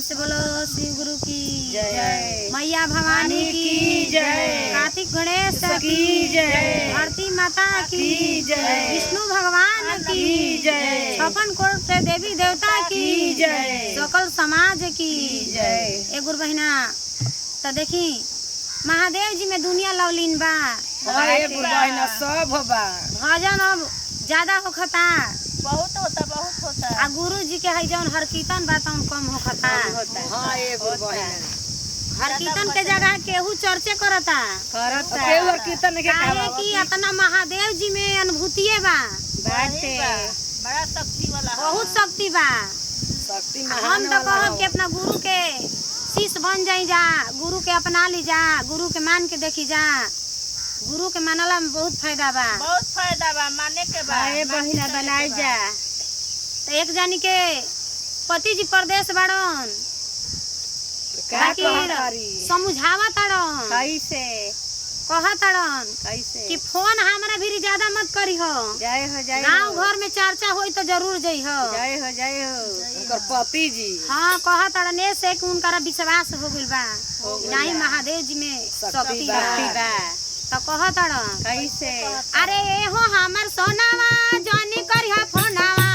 से बोलो शिव गुरु की जय, मैया भवानी की जय, कार्तिक गणेश की जय, धरती माता की जय, विष्णु भगवान की जय, 56 करोड़ देवी देवता की जय, सकल समाज की जय। ए गुरु बहिना तो देखी महादेव जी में दुनिया लवलीन बा सब बा भजन अब ज्यादा होखता बहुत होता आ गुरु जी के है जौन हर कीर्तन बा तौन कम होखता हाँ एगो बहिना हर कीर्तन के जगह केहू चर्चे करता केहू कीर्तन के काहे कि अपना महादेव जी में अनुभूतिये बा बाटे बड़ा शक्ति वाला बहुत शक्ति बा। शक्ति हम तो कहब कि अपना गुरु के शिष्य बन जाई जा, गुरु के अपना ली जा, गुरु के मान के देखी जा। गुरु के मानला में बहुत फायदा बा, बहुत फायदा बा माने के बा बहिना बनाई जा। तो एक जानी के पति जी परदेश बाड़न समझावा ताड़न कैसे कहा ताड़न कैसे कि फोन हमरा भी ज्यादा मत करी हो, जय हो जय गाँव घर में चर्चा होई तो जरूर जई हो। जय हो जय हो उनकर पति जी हाँ कहा ताड़न से कि उनका विश्वास हो गइल बा नहीं महादेव जी में शक्ति बा। तो कहा ताड़न कैसे अरे ए हो हमर सोनावा जानी करिया फोनावा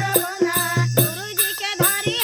गुरु जी के धरी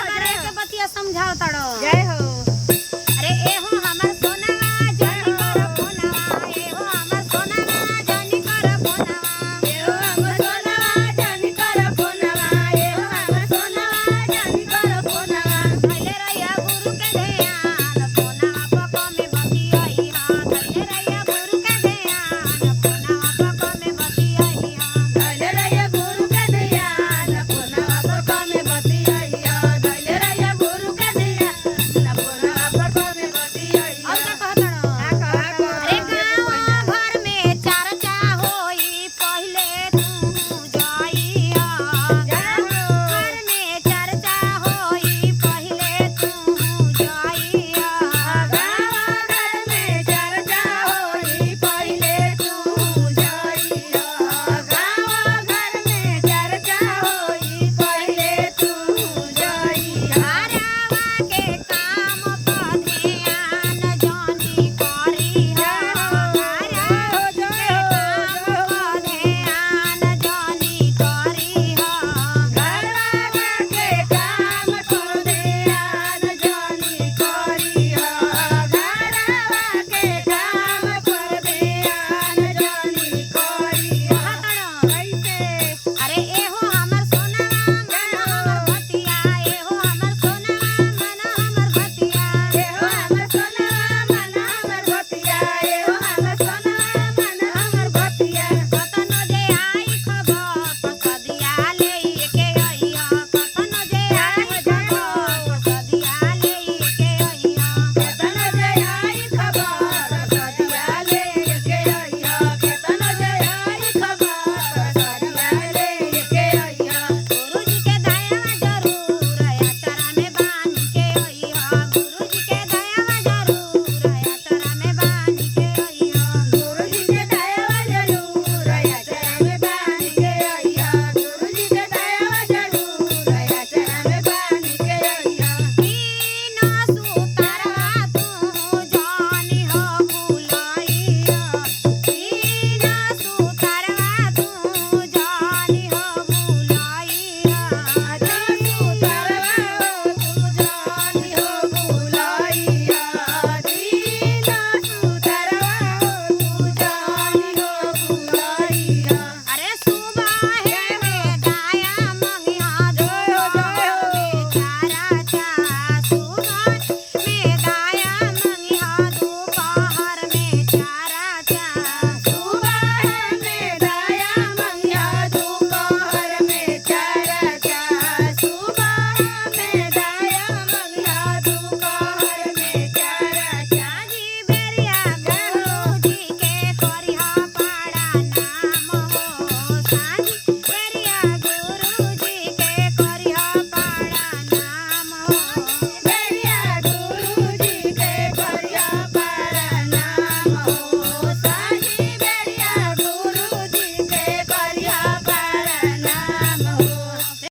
बार एक बतिया समझाओ तड़ो जय हो अरे एहो हमर सोनावा जानी कर फोनवा एहो हमर सोनावा जानी कर फोनवा एहो हमर